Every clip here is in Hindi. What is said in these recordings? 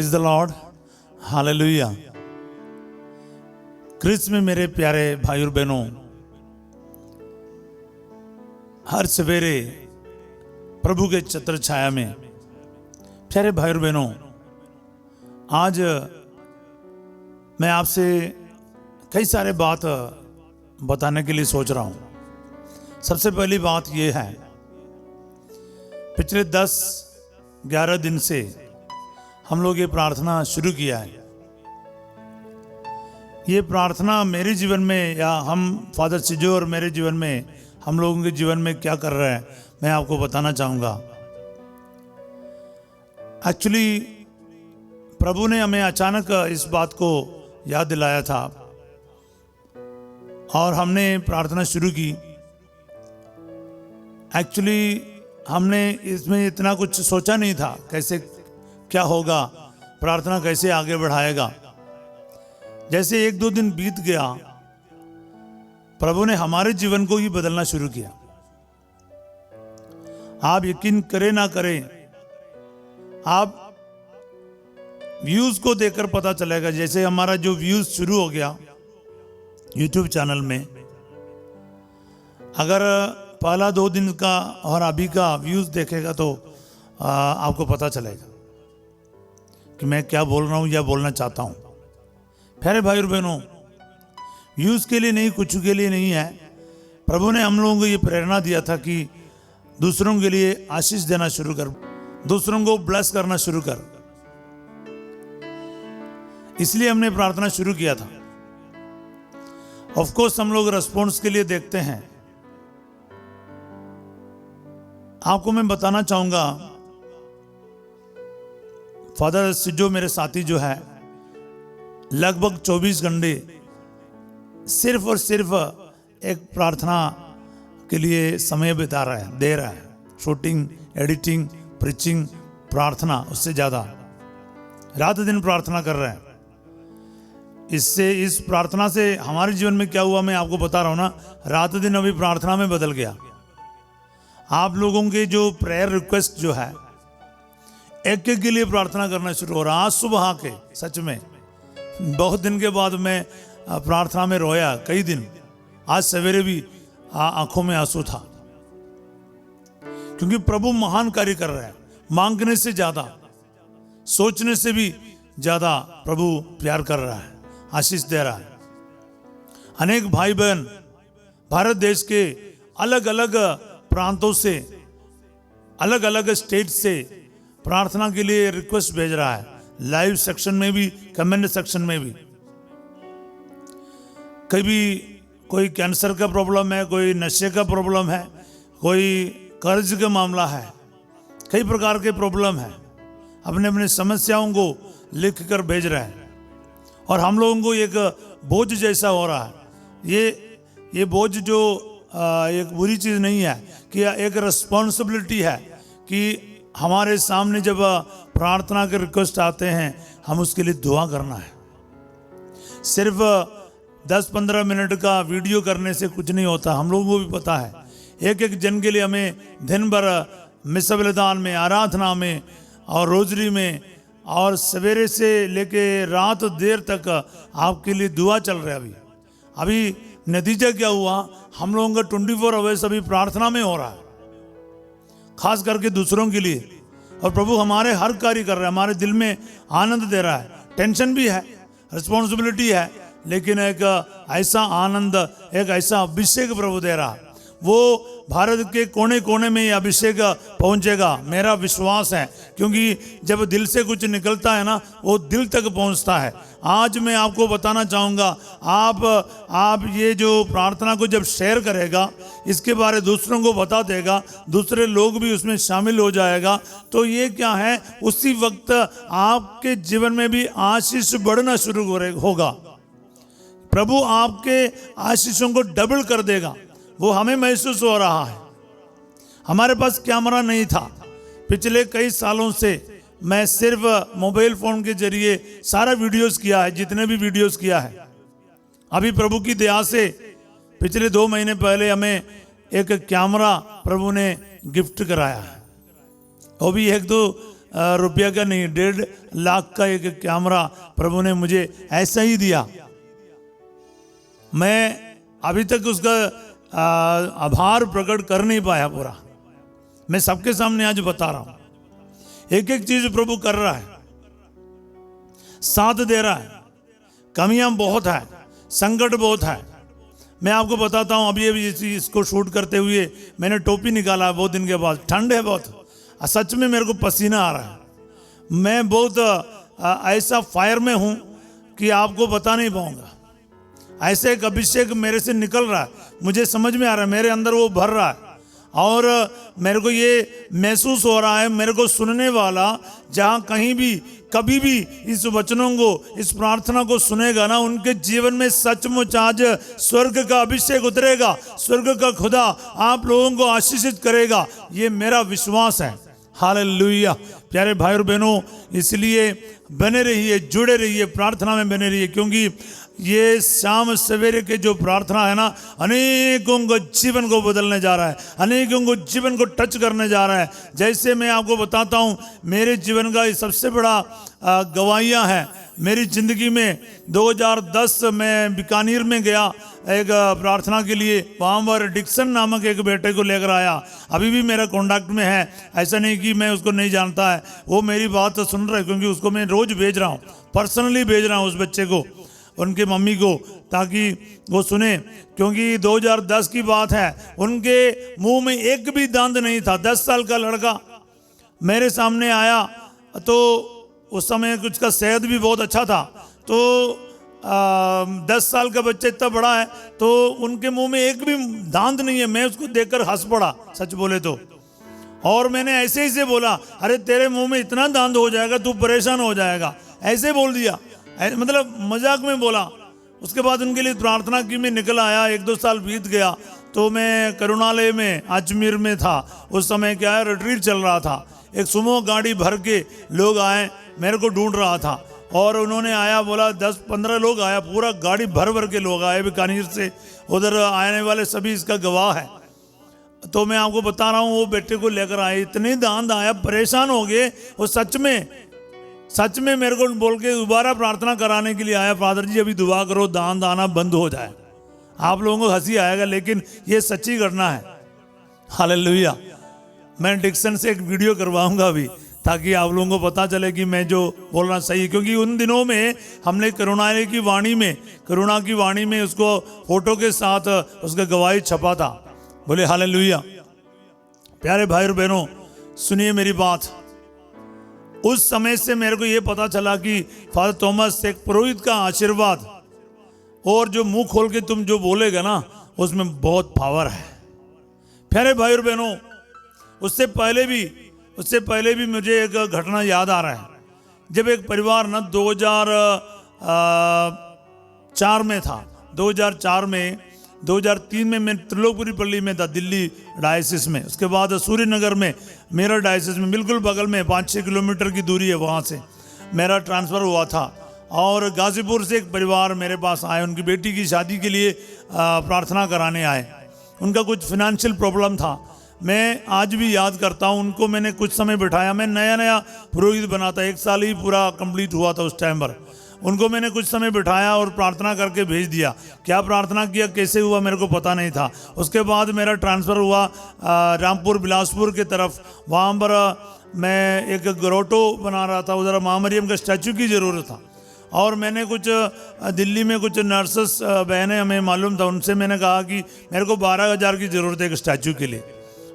Praise the Lord, hallelujah. Christ में मेरे प्यारे भाई और बहनों, हर सवेरे प्रभु के छत्र छाया में प्यारे भाई और बहनों, आज मैं आपसे कई सारे बात बताने के लिए सोच रहा हूं। सबसे पहली बात यह है, पिछले 10-11 दिन से हम लोग ये प्रार्थना शुरू किया है। ये प्रार्थना मेरे जीवन में या हम फादर सिजो और मेरे जीवन में, हम लोगों के जीवन में क्या कर रहे हैं, मैं आपको बताना चाहूँगा। एक्चुअली प्रभु ने हमें अचानक इस बात को याद दिलाया था और हमने प्रार्थना शुरू की। एक्चुअली हमने इसमें इतना कुछ सोचा नहीं था, कैसे क्या होगा, प्रार्थना कैसे आगे बढ़ाएगा। जैसे 1-2 दिन बीत गया, प्रभु ने हमारे जीवन को ही बदलना शुरू किया। आप यकीन करें ना करें, आप व्यूज को देखकर पता चलेगा। जैसे हमारा जो व्यूज शुरू हो गया यूट्यूब चैनल में, अगर पहला 2 दिन का और अभी का व्यूज देखेगा तो आपको पता चलेगा कि मैं क्या बोल रहा हूं या बोलना चाहता हूं। प्यारे भाई और बहनों, व्यूज के लिए नहीं, कुछ के लिए नहीं है। प्रभु ने हम लोगों को ये प्रेरणा दिया था कि दूसरों के लिए आशीष देना शुरू कर, दूसरों को ब्लेस करना शुरू कर। इसलिए हमने प्रार्थना शुरू किया था। ऑफ कोर्स हम लोग रेस्पॉन्स के लिए देखते हैं। आपको मैं बताना चाहूंगा, फादर सिजो मेरे साथी जो है, लगभग 24 घंटे सिर्फ और सिर्फ एक प्रार्थना के लिए समय बिता रहा है, दे रहा है। शूटिंग, एडिटिंग, प्रीचिंग, प्रार्थना, उससे ज्यादा रात दिन प्रार्थना कर रहे हैं। इससे, इस प्रार्थना से हमारे जीवन में क्या हुआ मैं आपको बता रहा हूं ना। रात दिन अभी प्रार्थना में बदल गया। आप लोगों के जो प्रेयर रिक्वेस्ट जो है, एक एक के लिए प्रार्थना करना शुरू हो रहा। आज सुबह आके सच में बहुत दिन के बाद मैं प्रार्थना में रोया, कई दिन। आज सवेरे भी आंखों में आंसू था, क्योंकि प्रभु महान कार्य कर रहा है। मांगने से ज्यादा, सोचने से भी ज्यादा प्रभु प्यार कर रहा है, आशीष दे रहा है। अनेक भाई बहन भारत देश के अलग अलग प्रांतों से, अलग अलग स्टेट से प्रार्थना के लिए रिक्वेस्ट भेज रहा है, लाइव सेक्शन में भी, कमेंट सेक्शन में भी। कभी कोई कैंसर का प्रॉब्लम है, कोई नशे का प्रॉब्लम है, कोई कर्ज का मामला है, कई प्रकार के प्रॉब्लम है। अपने अपने समस्याओं को लिख कर भेज रहे हैं और हम लोगों को एक बोझ जैसा हो रहा है। ये बोझ जो एक बुरी चीज नहीं है, कि एक रिस्पॉन्सिबिलिटी है कि हमारे सामने जब प्रार्थना के रिक्वेस्ट आते हैं, हम उसके लिए दुआ करना है। सिर्फ 10-15 मिनट का वीडियो करने से कुछ नहीं होता, हम लोगों को भी पता है। एक एक जन के लिए हमें दिन भर मिस बलिदान में, आराधना में और रोजरी में और सवेरे से लेके रात देर तक आपके लिए दुआ चल रहा है। अभी नतीजा क्या हुआ, हम लोगों का 24 आवर्स अभी प्रार्थना में हो रहा है, खास करके दूसरों के लिए। और प्रभु हमारे हर कार्य कर रहा है, हमारे दिल में आनंद दे रहा है। टेंशन भी है, रिस्पॉन्सिबिलिटी है, लेकिन एक ऐसा आनंद, एक ऐसा अभिषेक प्रभु दे रहा है। वो भारत के कोने कोने में ये अभिषेक पहुंचेगा, मेरा विश्वास है। क्योंकि जब दिल से कुछ निकलता है ना, वो दिल तक पहुंचता है। आज मैं आपको बताना चाहूँगा, आप ये जो प्रार्थना को जब शेयर करेगा, इसके बारे दूसरों को बता देगा, दूसरे लोग भी उसमें शामिल हो जाएगा, तो ये क्या है, उसी वक्त आपके जीवन में भी आशीष बढ़ना शुरू होगा। प्रभु आपके आशीषों को डबल कर देगा। वो हमें महसूस हो रहा है। हमारे पास कैमरा नहीं था। पिछले कई सालों से मैं सिर्फ मोबाइल फोन के जरिए सारा वीडियोस किया है, जितने भी वीडियोस किया है। अभी प्रभु की दया से पिछले 2 महीने पहले हमें एक कैमरा प्रभु ने गिफ्ट कराया है। वो भी 1-2 रुपया का नहीं, 1.5 लाख का एक कैमरा प्रभु ने मुझे ऐसा ही दिया। मैं अभी तक उसका आभार प्रकट कर नहीं पाया पूरा। मैं सबके सामने आज बता रहा हूं, एक एक चीज प्रभु कर रहा है, साथ दे रहा है। कमियां बहुत है, संकट बहुत है। मैं आपको बताता हूं, अभी इसको शूट करते हुए मैंने टोपी निकाला बहुत दिन के बाद। ठंड है बहुत, सच में मेरे को पसीना आ रहा है। मैं बहुत ऐसा फायर में हूं कि आपको बता नहीं पाऊंगा। ऐसे एक अभिषेक मेरे से निकल रहा है, मुझे समझ में आ रहा है, मेरे अंदर वो भर रहा है। और मेरे को ये महसूस हो रहा है, मेरे को सुनने वाला जहाँ कहीं भी कभी भी इस वचनों को, इस प्रार्थना को सुनेगा ना, उनके जीवन में सचमुच आज स्वर्ग का अभिषेक उतरेगा। स्वर्ग का खुदा आप लोगों को आशीषित करेगा, ये मेरा विश्वास है। हालेलुया। प्यारे भाई और बहनों, इसलिए बने रहिए, जुड़े रहिए, प्रार्थना में बने रहिए, क्योंकि ये शाम सवेरे के जो प्रार्थना है ना, अनेकों को जीवन को बदलने जा रहा है, अनेकों को जीवन को टच करने जा रहा है। जैसे मैं आपको बताता हूँ, मेरे जीवन का सबसे बड़ा गवाहियाँ है मेरी ज़िंदगी में। 2010 में बीकानेर में गया एक प्रार्थना के लिए, वहाँ पर डिक्सन नामक एक बेटे को लेकर आया। अभी भी मेरा कॉन्टैक्ट में है, ऐसा नहीं कि मैं उसको नहीं जानता है। वो मेरी बात तो सुन रहा है, क्योंकि उसको मैं रोज़ भेज रहा हूँ, पर्सनली भेज रहा हूँ उस बच्चे को, उनके मम्मी को, ताकि वो सुने। क्योंकि 2010 की बात है, उनके मुंह में एक भी दांत नहीं था। 10 साल का लड़का मेरे सामने आया, तो उस समय कुछ का सेहत भी बहुत अच्छा था। तो 10 साल का बच्चा इतना बड़ा है, तो उनके मुंह में एक भी दांत नहीं है। मैं उसको देखकर हंस पड़ा, सच बोले तो। और मैंने ऐसे ही से बोला, अरे तेरे मुंह में इतना दांत हो जाएगा, तू परेशान हो जाएगा, ऐसे बोल दिया, मतलब मजाक में बोला। उसके बाद उनके लिए प्रार्थना की, मैं निकल आया। 1-2 साल बीत गया, तो मैं करुणालय में अजमेर में था। उस समय क्या है, रिट्रीट चल रहा था। एक सुमो गाड़ी भर के लोग आए, मेरे को ढूंढ रहा था, और उन्होंने आया, बोला 10-15 लोग आया, पूरा गाड़ी भर भर के लोग आए बीकानेर से। उधर आने वाले सभी इसका गवाह है। तो मैं आपको बता रहा हूँ, वो बेटे को लेकर आए, इतने दांत आया, परेशान हो गए। वो सच में मेरे को बोल के दोबारा प्रार्थना कराने के लिए आया, फादर जी अभी दुआ करो दांत आना बंद हो जाए। आप लोगों को हंसी आएगा, लेकिन ये सच्ची घटना है। हालेलुया। मैं डिक्सन से एक वीडियो करवाऊंगा अभी, ताकि आप लोगों को पता चले कि मैं जो बोल रहा सही है। क्योंकि उन दिनों में हमने करुणा की वाणी में उसको फोटो के साथ उसका गवाही छपा था। बोले हालेलुया। प्यारे भाई और बहनों, सुनिए मेरी बात। उस समय से मेरे को ये पता चला कि फादर थॉमस, एक पुरोहित का आशीर्वाद और जो मुंह खोल के तुम जो बोलेगा ना, उसमें बहुत पावर है। प्यारे भाई और बहनों, उससे पहले भी मुझे एक घटना याद आ रहा है। जब एक परिवार ना 2004 में था, 2003 में मैं त्रिलोकपुरी पल्ली में था, दिल्ली डायसिस में। उसके बाद सूर्यनगर में, मेरा डायसिस में बिल्कुल बगल में 5-6 किलोमीटर की दूरी है, वहाँ से मेरा ट्रांसफ़र हुआ था। और गाजीपुर से एक परिवार मेरे पास आए, उनकी बेटी की शादी के लिए प्रार्थना कराने आए। उनका कुछ फिनेंशियल प्रॉब्लम था। मैं आज भी याद करता हूँ, उनको मैंने कुछ समय बिठाया। मैं नया पुरोहित बना था, 1 साल ही पूरा कंप्लीट हुआ था उस टाइम पर। उनको मैंने कुछ समय बिठाया और प्रार्थना करके भेज दिया। क्या प्रार्थना किया, कैसे हुआ, मेरे को पता नहीं था। उसके बाद मेरा ट्रांसफ़र हुआ रामपुर बिलासपुर की तरफ। वहाँ पर मैं एक ग्रोटो बना रहा था, उधर माँ मरियम का स्टैचू की ज़रूरत था। और मैंने कुछ दिल्ली में कुछ नर्सेस बहनें हमें मालूम था, उनसे मैंने कहा कि मेरे को 12,000 की ज़रूरत है एक स्टैचू के लिए,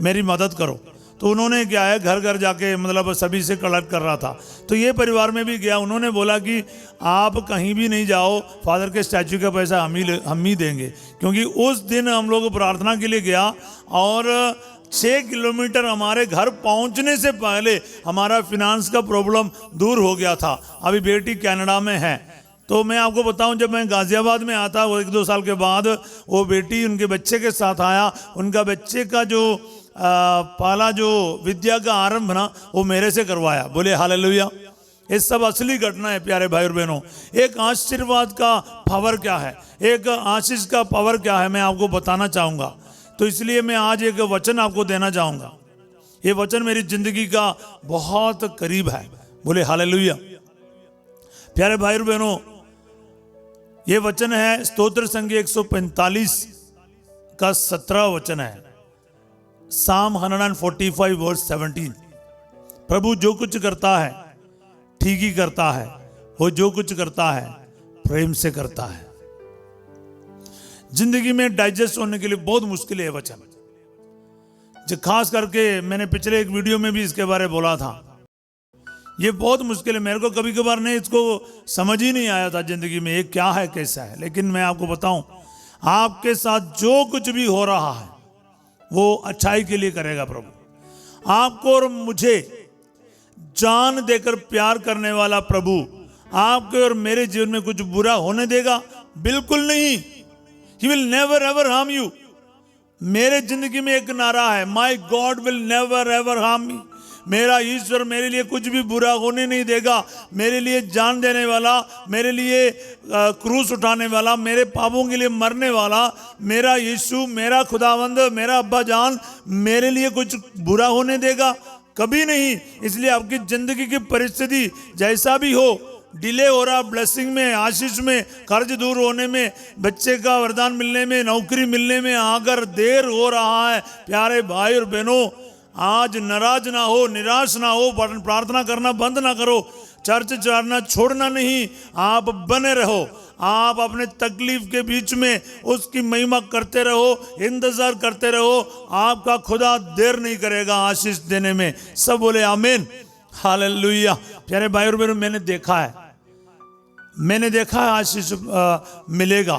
मेरी मदद करो। तो उन्होंने क्या है, घर घर जाके मतलब सभी से कलेक्ट कर रहा था। तो ये परिवार में भी गया, उन्होंने बोला कि आप कहीं भी नहीं जाओ, फादर के स्टैचू का पैसा हम ही देंगे। क्योंकि उस दिन हम लोग प्रार्थना के लिए गया, और 6 किलोमीटर हमारे घर पहुंचने से पहले हमारा फिनांस का प्रॉब्लम दूर हो गया था। अभी बेटी कनाडा में है। तो मैं आपको बताऊं, जब मैं गाजियाबाद में आता, वो 1-2 साल के बाद वो बेटी उनके बच्चे के साथ आया। उनका बच्चे का जो पहला जो विद्या का आरंभ ना, वो मेरे से करवाया। बोले हालेलुया। ये सब असली घटना है प्यारे भाई और बहनों। एक आशीर्वाद का पावर क्या है, एक आशीष का पावर क्या है, मैं आपको बताना चाहूँगा। तो इसलिए मैं आज एक वचन आपको देना चाहूँगा। ये वचन मेरी जिंदगी का बहुत करीब है। बोले हालेलुया। प्यारे भाई और बहनों, ये वचन है स्तोत्र संगीत 145 का 17 वचन है, साम 145 वर्स 17। प्रभु जो कुछ करता है ठीक ही करता है, वो जो कुछ करता है प्रेम से करता है। जिंदगी में डाइजेस्ट होने के लिए बहुत मुश्किल है वचन, जो खास करके मैंने पिछले एक वीडियो में भी इसके बारे में बोला था। ये बहुत मुश्किल है, मेरे को कभी कभार नहीं इसको समझ ही नहीं आया था जिंदगी में ये क्या है कैसा है। लेकिन मैं आपको बताऊं, आपके साथ जो कुछ भी हो रहा है वो अच्छाई के लिए करेगा प्रभु। आपको और मुझे जान देकर प्यार करने वाला प्रभु आपके और मेरे जीवन में कुछ बुरा होने देगा? बिल्कुल नहीं। He will never ever harm you। मेरे जिंदगी में एक नारा है, My God will never ever harm me। मेरा ईश्वर मेरे लिए कुछ भी बुरा होने नहीं देगा। मेरे लिए जान देने वाला, मेरे लिए क्रूस उठाने वाला, मेरे पापों के लिए मरने वाला मेरा यीशु, मेरा खुदावंद, मेरा अब्बा जान मेरे लिए कुछ बुरा होने देगा? कभी नहीं। इसलिए आपकी जिंदगी की परिस्थिति जैसा भी हो, डिले हो रहा ब्लेसिंग में, आशीष में, कर्ज दूर होने में, बच्चे का वरदान मिलने में, नौकरी मिलने में अगर देर हो रहा है, प्यारे भाई और बहनों, आज नाराज ना हो, निराश ना हो, प्रार्थना करना बंद ना करो, चर्च जाना छोड़ना नहीं, आप बने रहो। आप अपने तकलीफ के बीच में उसकी महिमा करते रहो, इंतजार करते रहो। आपका खुदा देर नहीं करेगा आशीष देने में। सब बोले आमीन, हालेलुया। प्यारे भाई और बहनों, मैंने देखा है आशीष मिलेगा,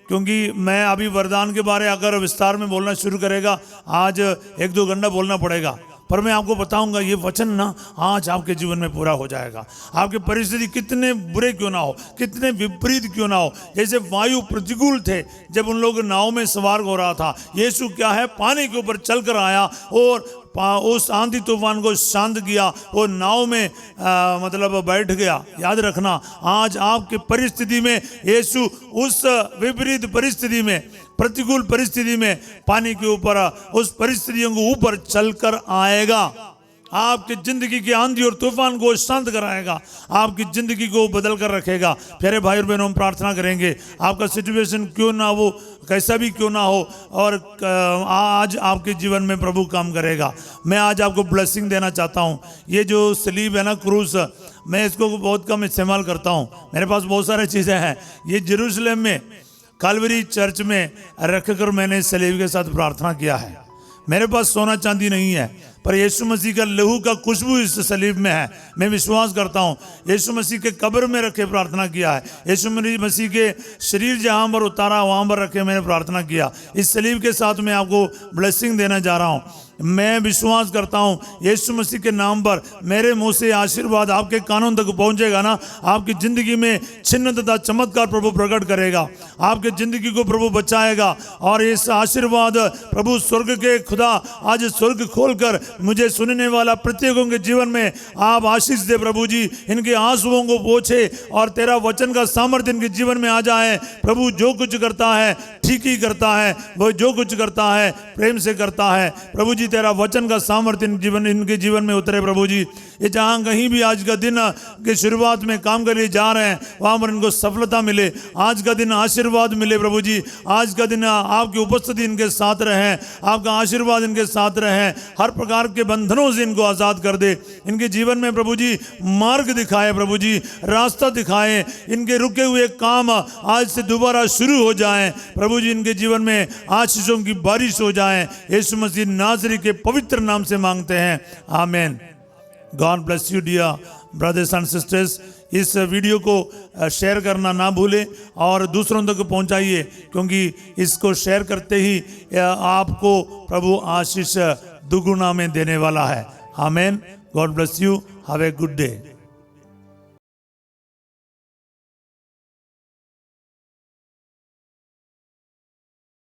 क्योंकि मैं अभी वरदान के बारे अगर विस्तार में बोलना शुरू करेगा आज 1-2 घंटा बोलना पड़ेगा, पर मैं आपको बताऊंगा ये वचन ना आज आपके जीवन में पूरा हो जाएगा। आपकी परिस्थिति कितने बुरे क्यों ना हो, कितने विपरीत क्यों ना हो, जैसे वायु प्रतिकूल थे जब उन लोग नाव में सवार हो रहा था, यीशु क्या है पानी के ऊपर चलकर आया और उस आंधी तूफान को शांत किया, वो नाव में मतलब बैठ गया। याद रखना, आज आपकी परिस्थिति में यीशु उस विपरीत परिस्थिति में, प्रतिकूल परिस्थिति में पानी के ऊपर, उस परिस्थितियों को ऊपर चलकर आएगा। आपकी जिंदगी की आंधी और तूफान को शांत कराएगा, आपकी जिंदगी को बदल कर रखेगा। प्यारे भाई और बहनों, हम प्रार्थना करेंगे, आपका सिचुएशन क्यों ना हो, कैसा भी क्यों ना हो, और आज आपके जीवन में प्रभु काम करेगा। मैं आज आपको ब्लेसिंग देना चाहता हूँ। ये जो सलीब है ना, क्रूस, मैं इसको बहुत कम इस्तेमाल करता हूँ, मेरे पास बहुत सारी चीज़ें हैं। ये जेरूशलेम में कैलवरी चर्च में रखकर मैंने सलीब के साथ प्रार्थना किया है। मेरे पास सोना चांदी नहीं है, पर यीशु मसीह का लहू का खुशबू इस सलीब में है। मैं विश्वास करता हूँ यीशु मसीह के कब्र में रखे प्रार्थना किया है, यीशु मसीह के शरीर जहाँ पर उतारा वहाँ पर रखे मैंने प्रार्थना किया। इस सलीब के साथ मैं आपको ब्लेसिंग देना जा रहा हूँ। मैं विश्वास करता हूँ यीशु मसीह के नाम पर मेरे मुंह से आशीर्वाद आपके कानों तक पहुँचेगा ना, आपकी ज़िंदगी में छिन्न तथा चमत्कार प्रभु प्रकट करेगा, आपके ज़िंदगी को प्रभु बचाएगा। और इस आशीर्वाद प्रभु स्वर्ग के खुदा आज स्वर्ग खोलकर मुझे सुनने वाला प्रत्येकों के जीवन में आप आशीष दे प्रभु जी, इनके आंसुओं को पोंछे और तेरा वचन का सामर्थ्य इनके जीवन में आ जाए। प्रभु जो कुछ करता है ठीक ही करता है, वो जो कुछ करता है प्रेम से करता है। प्रभु जी तेरा वचन का सामर्थ्य इनके जीवन में उतरे प्रभु जी। ये जहाँ कहीं भी आज का दिन के शुरुआत में काम करने जा रहे हैं वहाँ पर इनको सफलता मिले, आज का दिन आशीर्वाद मिले प्रभु जी। आज का दिन आपकी उपस्थिति इनके साथ रहे, आपका आशीर्वाद इनके साथ रहे, हर प्रकार के बंधनों से इनको आज़ाद कर दे। इनके जीवन में प्रभु जी मार्ग दिखाए प्रभु जी, रास्ता दिखाए, इनके रुके हुए काम आज से दोबारा शुरू हो जाएं प्रभु जी। इनके जीवन में आशीषों की बारिश हो जाए, यीशु मसीह नाज़री के पवित्र नाम से मांगते हैं, आमीन। God bless you dear brothers and sisters. इस वीडियो को शेयर करना ना भूलें और दूसरों तक पहुंचाइए, क्योंकि इसको शेयर करते ही आपको प्रभु आशीष दुगुना में देने वाला है, आमीन। God bless you, have a good day.